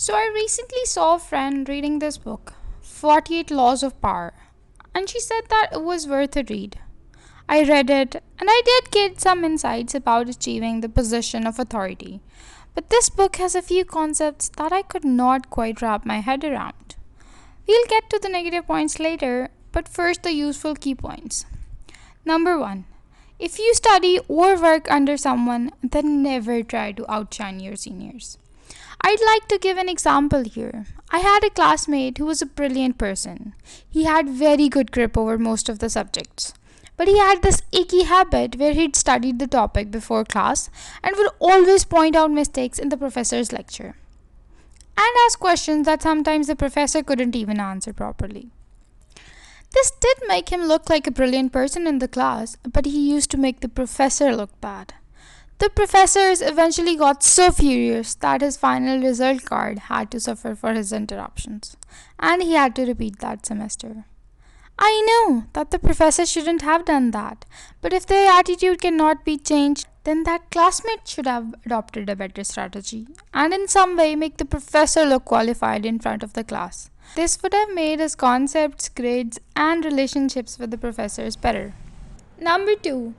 So I recently saw a friend reading this book, 48 Laws of Power, and she said that it was worth a read. I read it and I did get some insights about achieving the position of authority. But this book has a few concepts that I could not quite wrap my head around. We'll get to the negative points later, but first the useful key points. Number 1. If you study or work under someone, then never try to outshine your seniors. I'd like to give an example here. I had a classmate who was a brilliant person. He had very good grip over most of the subjects. But he had this icky habit where he'd studied the topic before class and would always point out mistakes in the professor's lecture and ask questions that sometimes the professor couldn't even answer properly. This did make him look like a brilliant person in the class, but he used to make the professor look bad. The professors eventually got so furious that his final result card had to suffer for his interruptions, and he had to repeat that semester. I know that the professor shouldn't have done that, but if their attitude cannot be changed, then that classmate should have adopted a better strategy and in some way make the professor look qualified in front of the class. This would have made his concepts, grades, and relationships with the professors better. Number 2.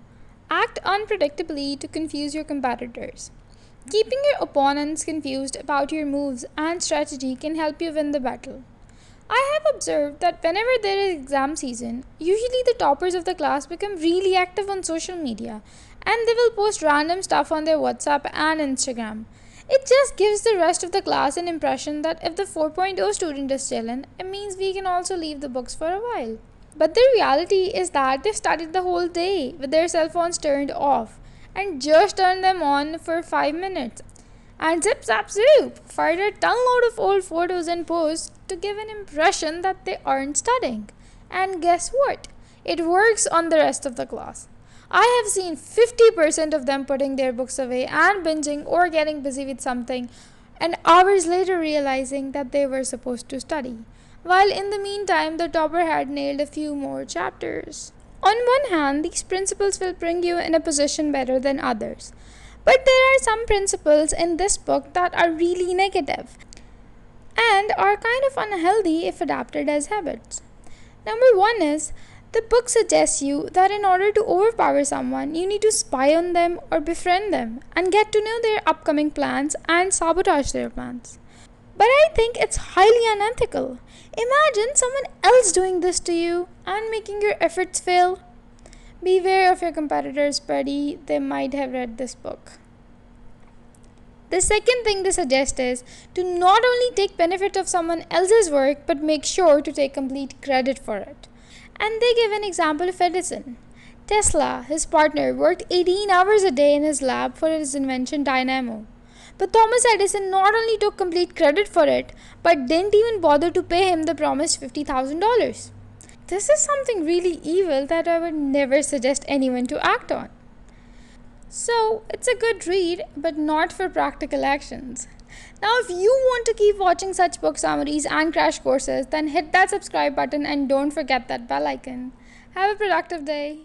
Act unpredictably to confuse your competitors. Keeping your opponents confused about your moves and strategy can help you win the battle. I have observed that whenever there is exam season, usually the toppers of the class become really active on social media and they will post random stuff on their WhatsApp and Instagram. It just gives the rest of the class an impression that if the 4.0 student is chillin', it means we can also leave the books for a while. But the reality is that they've studied the whole day with their cell phones turned off and just turned them on for 5 minutes. And zip zap zoop, fired a ton load of old photos and posts to give an impression that they aren't studying. And guess what? It works on the rest of the class. I have seen 50% of them putting their books away and binging or getting busy with something, and hours later realizing that they were supposed to study, while in the meantime the topper had nailed a few more chapters. On one hand, these principles will bring you in a position better than others. But there are some principles in this book that are really negative and are kind of unhealthy if adapted as habits. Number 1 is, the book suggests you that in order to overpower someone, you need to spy on them or befriend them and get to know their upcoming plans and sabotage their plans. But I think it's highly unethical. Imagine someone else doing this to you and making your efforts fail. Beware of your competitors, buddy. They might have read this book. The second thing they suggest is to not only take benefit of someone else's work, but make sure to take complete credit for it. And they give an example of Edison. Tesla, his partner, worked 18 hours a day in his lab for his invention dynamo. But Thomas Edison not only took complete credit for it, but didn't even bother to pay him the promised $50,000. This is something really evil that I would never suggest anyone to act on. So, it's a good read, but not for practical actions. Now, if you want to keep watching such book summaries and crash courses, then hit that subscribe button and don't forget that bell icon. Have a productive day.